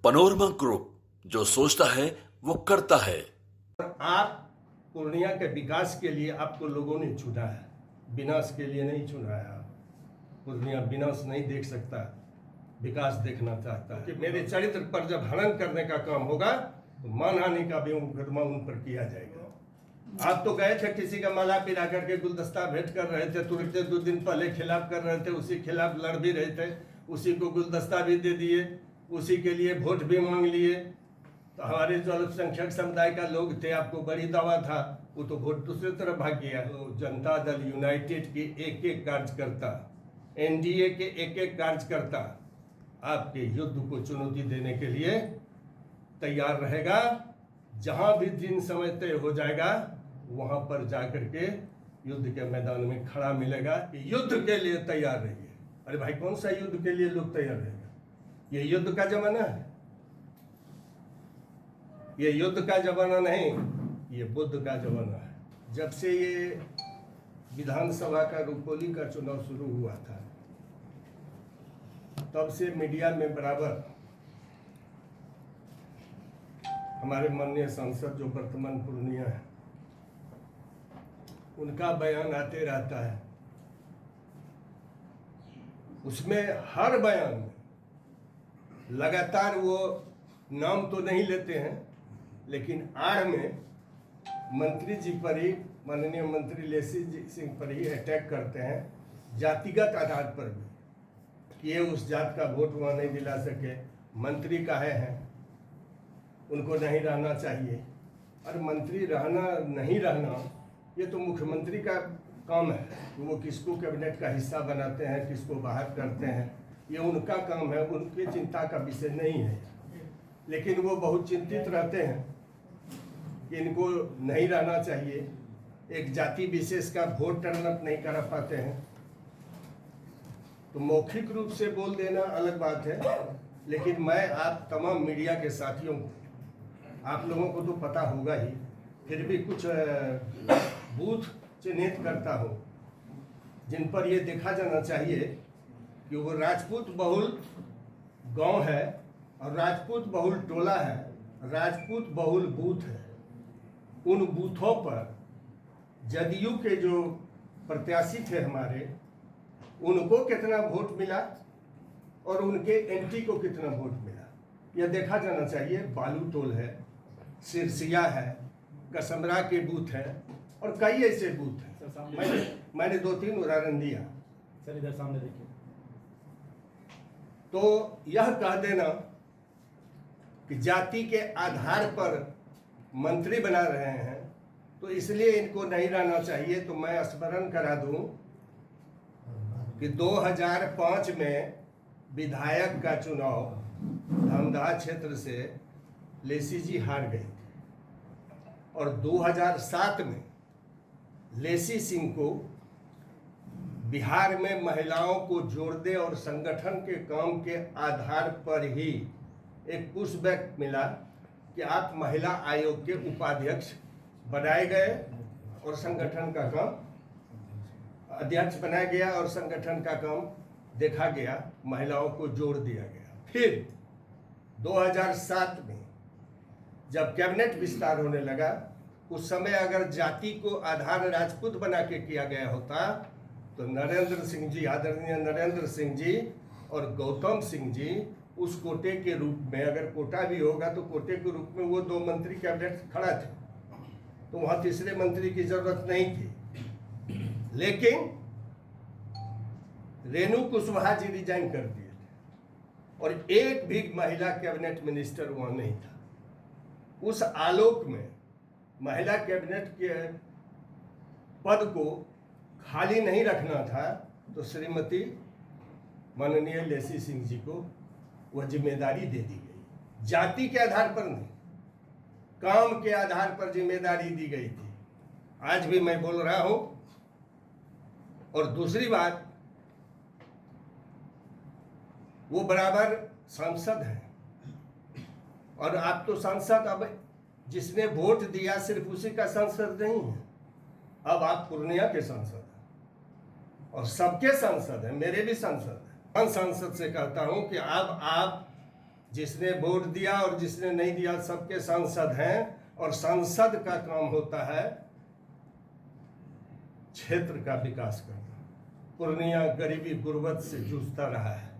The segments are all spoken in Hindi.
पनोरमा ग्रुप, जो सोचता है वो करता है। आप पूर्णिया के विकास के लिए आपको लोगों ने चुना है, विनाश के लिए नहीं चुना है। पूर्णिया विनाश नहीं देख सकता, विकास देखना चाहता है कि मेरे चरित्र पर जब हनन करने का काम होगा तो मानहानि का भी मुकदमा उन पर किया जाएगा। आप तो गए थे किसी का माला पिरा करके गुलदस्ता भेंट कर रहे थे, तुरंत 2 दिन पहले खिलाफ कर रहे थे, उसी खिलाफ लड़ भी रहे थे, उसी को गुलदस्ता भी दे दिए, उसी के लिए वोट भी मांग लिए। तो हमारे जो अल्पसंख्यक समुदाय का लोग थे, आपको बड़ी दावा था, वो तो वोट दूसरी तरफ भाग गया। तो जनता दल यूनाइटेड के एक कार्यकर्ता, एनडीए के एक कार्यकर्ता आपके युद्ध को चुनौती देने के लिए तैयार रहेगा। जहां भी दिन समय तय हो जाएगा वहां पर जाकर के युद्ध के मैदान में खड़ा मिलेगा कि युद्ध के लिए तैयार रहिए। अरे भाई, कौन सा युद्ध के लिए लोग तैयार रहेगा? ये युद्ध का जमाना है, ये युद्ध का जमाना नहीं, ये बुद्ध का जमाना है। जब से ये विधानसभा का रुपोली का चुनाव शुरू हुआ था, तब से मीडिया में बराबर हमारे माननीय सांसद जो वर्तमान पूर्णिया है, उनका बयान आते रहता है। उसमें हर बयान में लगातार वो नाम तो नहीं लेते हैं, लेकिन आड़ में मंत्री जी पर ही, माननीय मंत्री लेसी सिंह पर ही अटैक करते हैं, जातिगत आधार पर भी, कि ये उस जात का वोट वहाँ नहीं दिला सके, मंत्री काहे हैं, उनको नहीं रहना चाहिए। और मंत्री रहना नहीं रहना ये तो मुख्यमंत्री का काम है, वो किसको कैबिनेट का हिस्सा बनाते हैं, किसको बाहर करते हैं, ये उनका काम है, उनकी चिंता का विषय नहीं है। लेकिन वो बहुत चिंतित रहते हैं कि इनको नहीं रहना चाहिए, एक जाति विशेष का वोट टर्न अप नहीं करा पाते हैं। तो मौखिक रूप से बोल देना अलग बात है, लेकिन मैं आप तमाम मीडिया के साथियों को, आप लोगों को तो पता होगा ही, फिर भी कुछ बूथ चिन्हित करता हूँ जिन पर ये देखा जाना चाहिए कि वो राजपूत बहुल गांव है और राजपूत बहुल टोला है, राजपूत बहुल बूथ है। उन बूथों पर जदयू के जो प्रत्याशी थे हमारे, उनको कितना वोट मिला और उनके एंटी को कितना वोट मिला, यह देखा जाना चाहिए। बालूटोल है, सिरसिया है, कसमरा के बूथ है और कई ऐसे बूथ हैं। मैंने 2-3 उदाहरण दिया। सर इधर सामने देखिए। तो यह कह देना कि जाति के आधार पर मंत्री बना रहे हैं तो इसलिए इनको नहीं रहना चाहिए, तो मैं स्मरण करा दूं कि 2005 में विधायक का चुनाव धमदाहा क्षेत्र से लेसी जी हार गए थे और 2007 में लेसी सिंह को बिहार में महिलाओं को जोड़ने और संगठन के काम के आधार पर ही एक पुशबैक मिला कि आप महिला आयोग के उपाध्यक्ष बनाए गए और संगठन का काम अध्यक्ष बनाया गया और संगठन का काम देखा गया, महिलाओं को जोड़ दिया गया। फिर 2007 में जब कैबिनेट विस्तार होने लगा, उस समय अगर जाति को आधार राजपूत बना के किया गया होता तो नरेंद्र सिंह जी, आदरणीय नरेंद्र सिंह जी और गौतम सिंह जी उस कोटे के रूप में, अगर कोटा भी होगा तो कोटे के रूप में वो 2 मंत्री कैबिनेट खड़ा थे, तो वहां तीसरे मंत्री की जरूरत नहीं थी। लेकिन रेणु कुशवाहा जी रिजाइन कर दिए थे और एक भी महिला कैबिनेट मिनिस्टर वहां नहीं था। उस आलोक में महिला कैबिनेट के पद को खाली नहीं रखना था, तो श्रीमती माननीय लेसी सिंह जी को वह जिम्मेदारी दे दी गई। जाति के आधार पर नहीं, काम के आधार पर जिम्मेदारी दी गई थी। आज भी मैं बोल रहा हूं। और दूसरी बात, वो बराबर सांसद हैं और आप तो सांसद, अब जिसने वोट दिया सिर्फ उसी का सांसद नहीं है, अब आप पूर्णिया के सांसद हैं और सबके सांसद हैं, मेरे भी सांसद हैं। सांसद से कहता हूं कि अब आप जिसने वोट दिया और जिसने नहीं दिया सबके सांसद हैं, और सांसद का काम होता है क्षेत्र का विकास करना। पूर्णिया गरीबी गुर्बत से जूझता रहा है,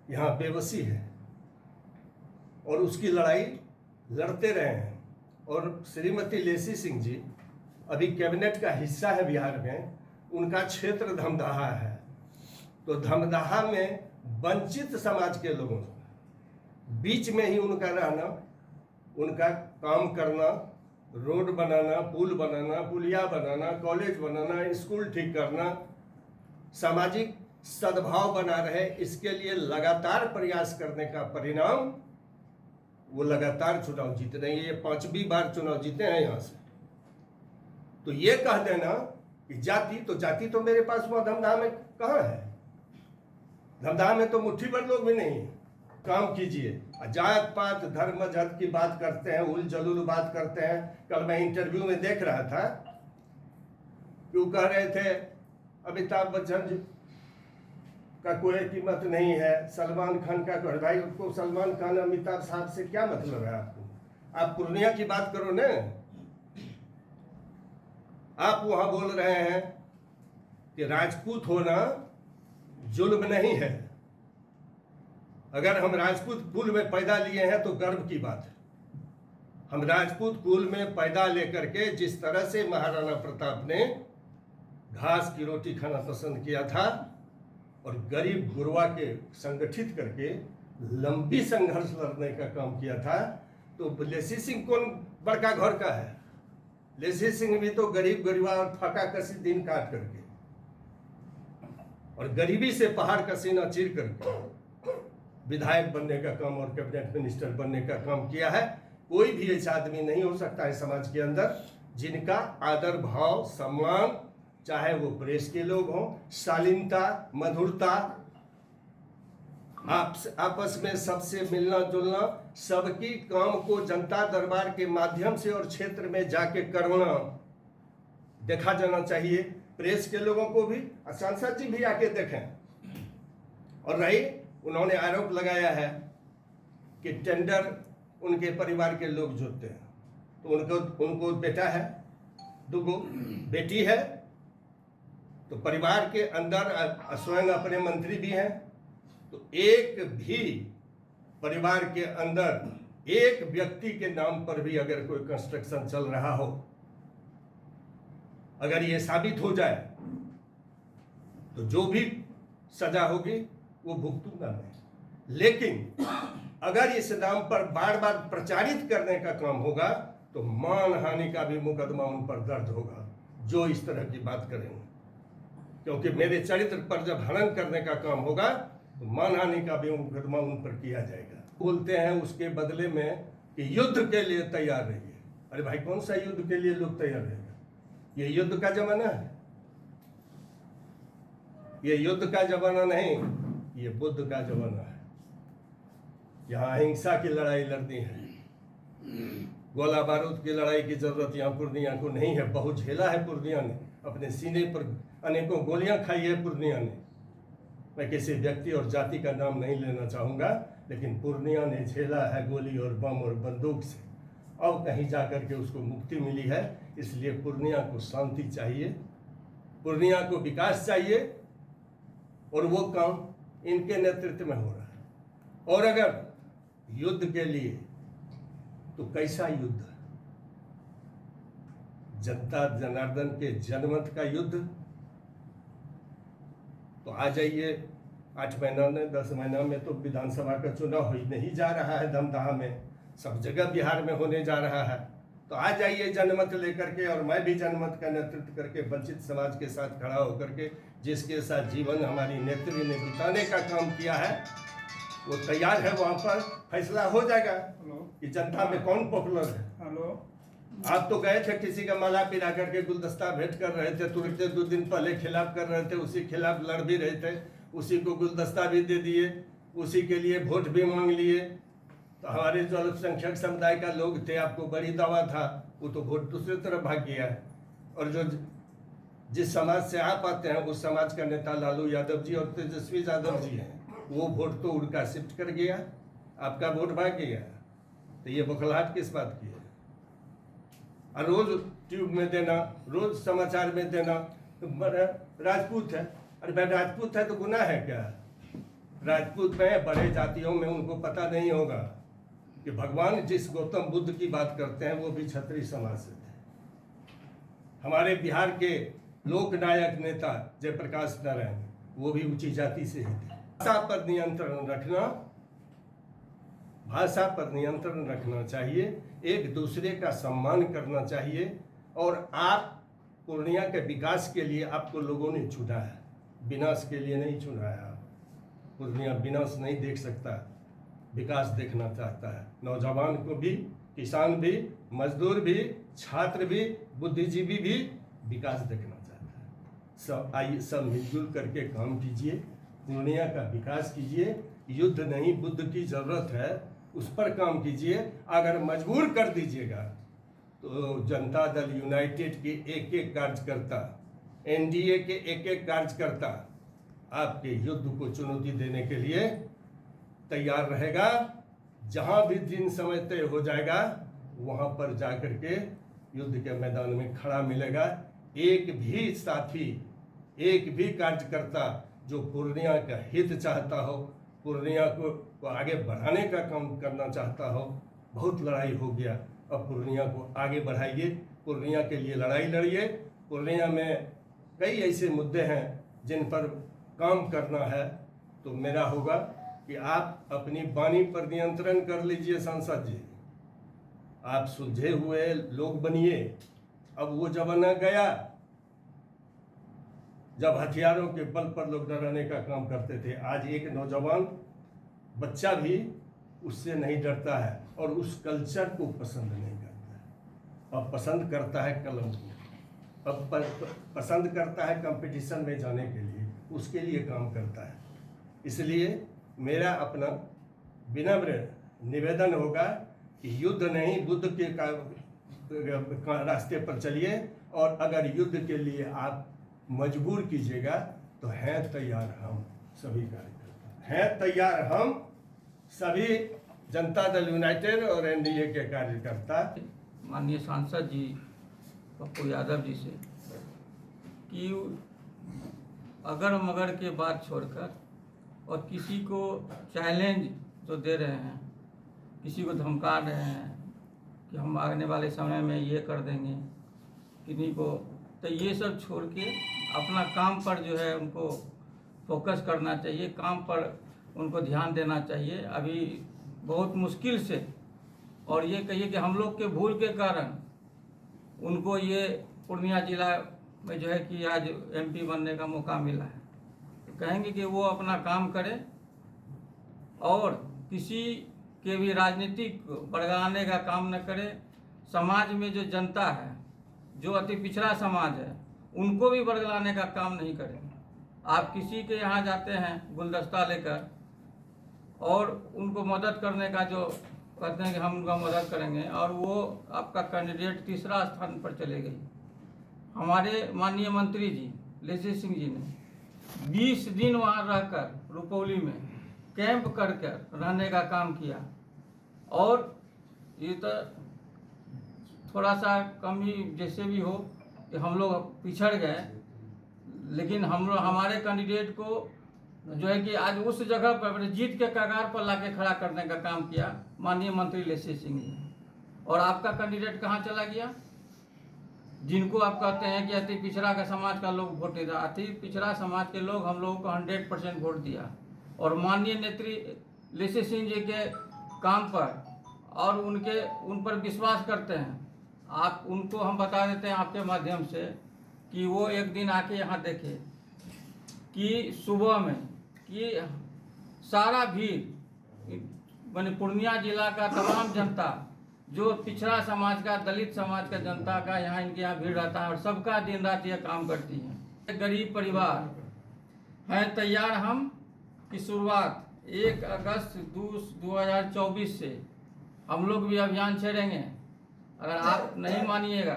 यहाँ बेबसी है और उसकी लड़ाई लड़ते रहे हैं। और श्रीमती लेसी सिंह जी अभी कैबिनेट का हिस्सा है बिहार में, उनका क्षेत्र धमदाहा है। तो धमदाहा में वंचित समाज के लोगों बीच में ही उनका रहना, उनका काम करना, रोड बनाना, पुल बनाना, पुलिया बनाना, कॉलेज बनाना, स्कूल ठीक करना, सामाजिक सद्भाव बना रहे, इसके लिए लगातार प्रयास करने का परिणाम वो लगातार चुनाव जीत रहे हैं। ये 5वीं बार चुनाव जीते हैं यहाँ से। तो ये कह देना कि जाति तो मेरे पास वो धमदाहा में कहाँ है? धमदाहा में तो मुट्ठी भर लोग भी नहीं है। काम कीजिए। जात पात धर्म मजहब की बात करते हैं, उल जलूल बात करते हैं। कल मैं इंटरव्यू में देख रहा था कि वो कह रहे थे अमिताभ बच्चन जी का कोई कीमत नहीं है, सलमान खान का कह, भाई उसको सलमान खान अमिताभ साहब से क्या मतलब है आपको? आप पूर्णिया की बात करो ना। आप वहां बोल रहे हैं कि राजपूत होना जुल्म नहीं है। अगर हम राजपूत कुल में पैदा लिए हैं तो गर्व की बात है। हम राजपूत कुल में पैदा लेकर के जिस तरह से महाराणा प्रताप ने घास की रोटी खाना पसंद किया था और गरीब गुरबा के संगठित करके लंबी संघर्ष लड़ने का काम किया था, तो लेसी सिंह कौन बड़का घर का है? लेसी सिंह भी तो गरीब गरीबा और फका कसी दिन काट करके और गरीबी से पहाड़ का सीना चीर करके विधायक बनने का काम और कैबिनेट मिनिस्टर बनने का काम किया है। कोई भी ऐसा आदमी नहीं हो सकता है समाज के अंदर जिनका आदर भाव सम्मान, चाहे वो प्रेस के लोग हों, शालीनता, मधुरता, आपस में सबसे मिलना जुलना, सबकी काम को जनता दरबार के माध्यम से और क्षेत्र में जाके करना देखा जाना चाहिए। प्रेस के लोगों को भी, सांसद जी भी आके देखें। और रही, उन्होंने आरोप लगाया है कि टेंडर उनके परिवार के लोग जोतते हैं, तो उनको बेटा है, 2 बेटी है, तो परिवार के अंदर स्वयं अपने मंत्री भी हैं। तो एक भी परिवार के अंदर एक व्यक्ति के नाम पर भी अगर कोई कंस्ट्रक्शन चल रहा हो, अगर ये साबित हो जाए तो जो भी सजा होगी वो भुगतूंगा मैं। लेकिन अगर इस नाम पर बार बार प्रचारित करने का काम होगा तो मानहानि का भी मुकदमा उन पर दर्ज होगा जो इस तरह की बात करेंगे। क्योंकि मेरे चरित्र पर जब हनन करने का काम होगा तो मानहानि का भी मुकदमा उन पर किया जाएगा। बोलते हैं उसके बदले में कि युद्ध के लिए तैयार रहिए। अरे भाई, कौन सा युद्ध के लिए लोग तैयार रहेगा? ये युद्ध का जमाना है, ये युद्ध का जमाना नहीं, ये बुद्ध का जमाना है। यहाँ अहिंसा की लड़ाई लड़नी है, गोला बारूद की लड़ाई की जरूरत यहाँ पूर्णिया को नहीं है। बहुत झेला है पूर्णिया ने, अपने सीने पर अनेकों गोलियां खाई है पूर्णिया ने। मैं किसी व्यक्ति और जाति का नाम नहीं लेना चाहूँगा, लेकिन पूर्णिया ने झेला है गोली और बम और बंदूक से। अब कहीं जाकर के उसको मुक्ति मिली है। इसलिए पूर्णिया को शांति चाहिए, पूर्णिया को विकास चाहिए, और वो काम इनके नेतृत्व में हो रहा है। और अगर युद्ध के लिए तो कैसा युद्ध? जनता जनार्दन के जनमत का युद्ध। तो आ जाइए, 8 महीना में 10 महीना में तो विधानसभा का चुनाव हो नहीं जा रहा है धमदाहा में, सब जगह बिहार में होने जा रहा है। तो आ जाइए जनमत लेकर के, और मैं भी जनमत का नेतृत्व करके वंचित समाज के साथ खड़ा होकर के, जिसके साथ जीवन हमारी नेत्री ने बिताने का काम किया है, वो तैयार है। वहाँ पर फैसला हो जाएगा कि जनता में कौन पॉपुलर है। आप तो गए थे, किसी का माला पिरा करके गुलदस्ता भेंट कर रहे थे, तुरंत 2 दिन पहले खिलाफ कर रहे थे, उसी खिलाफ लड़ भी रहे थे, उसी को गुलदस्ता भी दे दिए, उसी के लिए वोट भी मांग लिए। तो हमारे जो अल्पसंख्यक समुदाय का लोग थे, आपको बड़ी दावा था, वो तो वोट दूसरी तरफ भाग गया है। और जो जिस समाज से आप आते हैं उस समाज का नेता लालू यादव जी और तेजस्वी यादव जी हैं, वो वोट तो उनका शिफ्ट कर गया। आपका वोट भाग गया, तो ये बौखलाहट किस बात की है? और रोज ट्यूब में देना, रोज समाचार में देना, तो राजपूत है, अरे भाई राजपूत है तो गुनाह है क्या? राजपूत में बड़े जातियों में उनको पता नहीं होगा कि भगवान जिस गौतम बुद्ध की बात करते हैं वो भी क्षत्रिय समाज से थे। हमारे बिहार के लोकनायक नेता जयप्रकाश नारायण वो भी ऊंची जाति से ही थे। भाषा पर नियंत्रण रखना, भाषा पर नियंत्रण रखना चाहिए, एक दूसरे का सम्मान करना चाहिए। और आप पूर्णिया के विकास के लिए आपको लोगों ने चुना है, विनाश के लिए नहीं चुना है। आप पूर्णिया विनाश नहीं देख सकता, विकास देखना चाहता है। नौजवान को भी, किसान भी, मजदूर भी, छात्र भी, बुद्धिजीवी भी विकास देखना चाहता है। सब आइए, सब मिलजुल करके काम कीजिए, पूर्णिया का विकास कीजिए। युद्ध नहीं, बुद्ध की जरूरत है, उस पर काम कीजिए। अगर मजबूर कर दीजिएगा तो जनता दल यूनाइटेड के एक एक कार्यकर्ता, एनडीए के एक एक कार्यकर्ता आपके युद्ध को चुनौती देने के लिए तैयार रहेगा। जहां भी दिन समय तय हो जाएगा वहां पर जाकर के युद्ध के मैदान में खड़ा मिलेगा। एक भी साथी, एक भी कार्यकर्ता जो पूर्णिया का हित चाहता हो, पूर्णिया को आगे बढ़ाने का काम करना चाहता हो। बहुत लड़ाई हो गया, अब पूर्णिया को आगे बढ़ाइए, पूर्णिया के लिए लड़ाई लड़िए। पूर्णिया में कई ऐसे मुद्दे हैं जिन पर काम करना है, तो मेरा होगा कि आप अपनी वाणी पर नियंत्रण कर लीजिए। सांसद जी, आप सुलझे हुए लोग बनिए। अब वो जमाना गया जब हथियारों के बल पर लोग डराने का काम करते थे। आज एक नौजवान बच्चा भी उससे नहीं डरता है और उस कल्चर को पसंद नहीं करता है। अब पसंद करता है कलम को, अब पसंद करता है कंपटीशन में जाने के लिए, उसके लिए काम करता है। इसलिए मेरा अपना विनम्र निवेदन होगा कि युद्ध नहीं, बुद्ध के रास्ते पर चलिए। और अगर युद्ध के लिए आप मजबूर कीजिएगा तो हैं तैयार हम सभी कार्यकर्ता, हैं तैयार हम सभी जनता दल यूनाइटेड और एनडीए के कार्यकर्ता। माननीय सांसद जी पप्पू यादव जी से कि अगर मगर के बात छोड़कर और किसी को चैलेंज जो दे रहे हैं, किसी को धमका रहे हैं कि हम आने वाले समय में ये कर देंगे, किन्हीं को, तो ये सब छोड़ के अपना काम पर जो है उनको फोकस करना चाहिए, काम पर उनको ध्यान देना चाहिए। अभी बहुत मुश्किल से, और ये कहिए कि हम लोग के भूल के कारण उनको ये पूर्णिया जिला में जो है कि आज एमपी बनने का मौका मिला है। तो कहेंगे कि वो अपना काम करे और किसी के भी राजनीतिक बढ़ाने का काम न करे। समाज में जो जनता है, जो अति पिछड़ा समाज है, उनको भी बरगलाने का काम नहीं करें। आप किसी के यहाँ जाते हैं गुलदस्ता लेकर और उनको मदद करने का जो कहते हैं कि हम उनका मदद करेंगे, और वो आपका कैंडिडेट तीसरा स्थान पर चले गई। हमारे माननीय मंत्री जी लेसी सिंह जी ने 20 दिन वहाँ रहकर रुपौली में कैंप कर रहने का काम किया। और ये तो थोड़ा सा कमी जैसे भी हो कि हम लोग पिछड़ गए, लेकिन हम लोग हमारे कैंडिडेट को जो है कि आज उस जगह पर जीत के कगार पर लाके खड़ा करने का काम किया माननीय मंत्री लेसी सिंह ने। और आपका कैंडिडेट कहाँ चला गया? जिनको आप कहते हैं कि अति पिछड़ा का समाज का लोग वोट दिया, अति पिछड़ा समाज के लोग हम लोगों को 100% वोट दिया। और माननीय नेत्री लेसी सिंह जी के काम पर और उन पर विश्वास करते हैं। आप उनको हम बता देते हैं आपके माध्यम से कि वो एक दिन आके यहाँ देखे कि सुबह में कि सारा भीड़ माने पूर्णिया जिला का तमाम जनता, जो पिछड़ा समाज का, दलित समाज का जनता का यहाँ इनके यहाँ भीड़ रहता है और सबका दिन रात ये काम करती है। गरीब परिवार हैं तैयार हम की शुरुआत 1 अगस्त 2024 से हम लोग भी अभियान छेड़ेंगे। अगर आप नहीं मानिएगा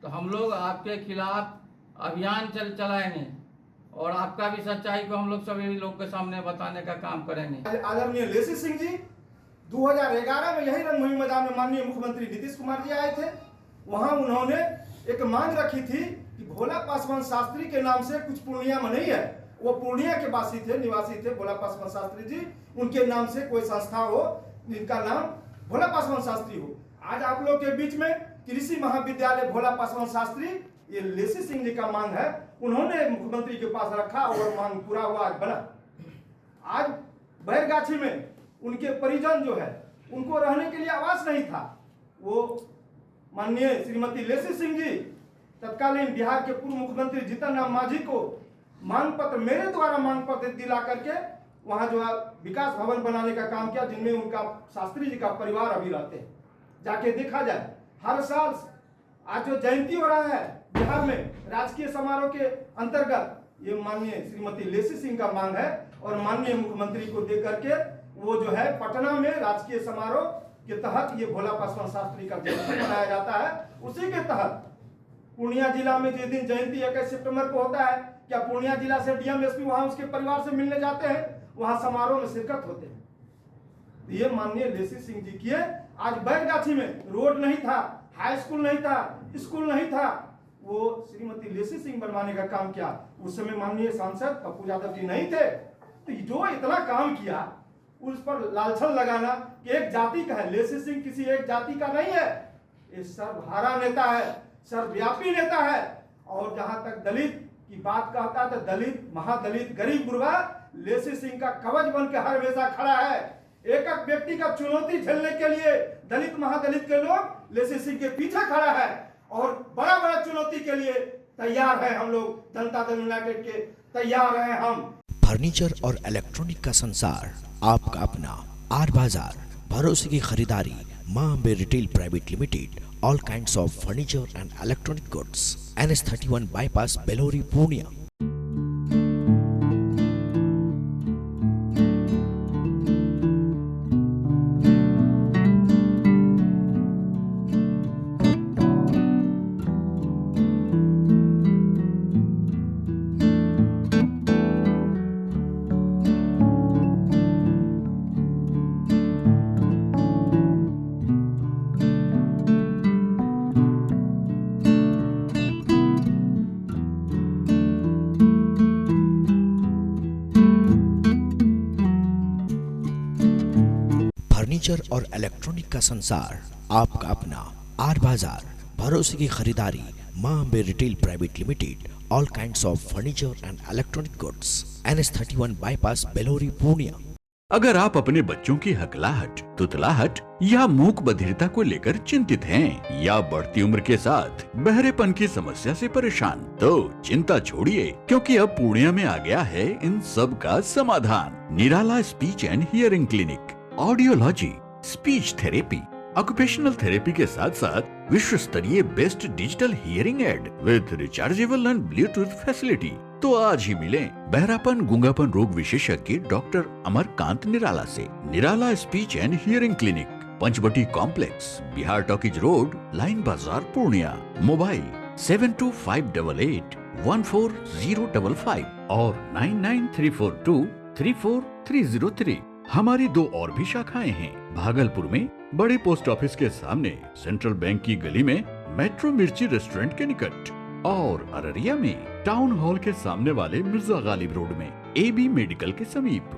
तो हम लोग आपके खिलाफ अभियान चलाएंगे और आपका भी सच्चाई को हम लोग सभी लोग के सामने बताने का काम करेंगे। आदरणीय लेसी सिंह जी 2011 में यही रंगभूमि मैदान में माननीय मुख्यमंत्री नीतीश कुमार जी आए थे। वहां उन्होंने एक मांग रखी थी कि भोला पासवान शास्त्री के नाम से कुछ पूर्णिया में नहीं है, वो पूर्णिया के वासी थे, निवासी थे भोला पासवान शास्त्री जी, उनके नाम से कोई संस्था हो जिनका नाम भोला पासवान शास्त्री हो। आज आप लोग के बीच में कृषि महाविद्यालय भोला पासवान शास्त्री, ये लेसी सिंह जी का मांग है, उन्होंने मुख्यमंत्री के पास रखा और मांग पूरा हुआ, आज बना। आज बैरगाछी में उनके परिजन जो है उनको रहने के लिए आवास नहीं था, वो माननीय श्रीमती लेसी सिंह जी तत्कालीन बिहार के पूर्व मुख्यमंत्री जीतन राम मांझी को मांग पत्र, मेरे द्वारा मांग पत्र दिला करके वहां जो है विकास भवन बनाने का काम किया, जिनमें उनका शास्त्री जी का परिवार अभी रहते हैं। जाके देखा जाए, हर साल आज जो जयंती हो रहा है बिहार में राजकीय समारोह के अंतर्गत, ये माननीय श्रीमती लेसी सिंह का मांग है और माननीय मुख्यमंत्री को दे करके वो जो है पटना में राजकीय समारोह के तहत ये भोला पासवान शास्त्री का जयंती मनाया जाता है। उसी के तहत पूर्णिया जिला में जिस दिन जयंती 21 सितंबर को होता है, क्या पूर्णिया जिला से डीएम एसपी वहां उसके परिवार से मिलने जाते हैं, वहां समारोह में शिरकत होते हैं। ये माननीय लेसी सिंह जी किए। आज बैरगाछी में रोड नहीं था, हाई स्कूल नहीं था, स्कूल नहीं था, वो श्रीमती लेसी सिंह बनवाने का काम किया। उस समय माननीय सांसद पप्पू यादव जी नहीं थे, तो जो इतना काम किया उस पर लालछन लगाना कि एक जाति का है, लेसी सिंह किसी एक जाति का नहीं है, ये सर्वहारा नेता है, सर्वव्यापी नेता है। और जहां तक दलित की बात कहता है तो दलित, महादलित, गरीब गुरबा लेसी सिंह का कवच बन के हर हमेशा खड़ा है। एक एक व्यक्ति का चुनौती झेलने के लिए दलित महादलित के लोग लेसी सिंह के पीछे खड़ा है और बड़ा बड़ा चुनौती के लिए तैयार है। हम लोग जनता दल यूनाइटेड के तैयार हैं। हम फर्नीचर और इलेक्ट्रॉनिक का संसार, आपका अपना आर बाजार, भरोसे की खरीदारी, Maa Ambe retail private limited, all kinds of furniture and electronic goods, NS31 bypass, Belori, Purnia. Furniture और इलेक्ट्रॉनिक का संसार, आपका अपना आर बाजार, भरोसे की खरीदारी, Maa Ambe retail private limited, all kinds of furniture and electronic goods, NS31 bypass, Belori, Purnia. अगर आप अपने बच्चों की हकलाहट, तुतलाहट या मूक बधिरता को लेकर चिंतित हैं या बढ़ती उम्र के साथ बहरेपन की समस्या से परेशान, तो चिंता छोड़िए, क्योंकि अब पूर्णिया में आ गया है इन सब का समाधान। Nirala speech and hearing clinic, audiology, speech therapy, occupational therapy के साथ साथ विश्व स्तरीय best digital hearing aid with rechargeable and Bluetooth facility. तो आज ही मिलें बहरापन गूंगापन रोग विशेषज्ञ डॉक्टर अमरकांत निराला से। Nirala speech and hearing clinic, Panchvati complex, Bihar talkies road, Line Bazar, Purnia. Mobile 7258814055 और 9934234303। हमारी 2 और भी शाखाएं हैं। भागलपुर में बड़े पोस्ट ऑफिस के सामने, सेंट्रल बैंक की गली में, मेट्रो मिर्ची रेस्टोरेंट के निकट, और अररिया में टाउन हॉल के सामने वाले मिर्जा गालिब रोड में AB मेडिकल के समीप।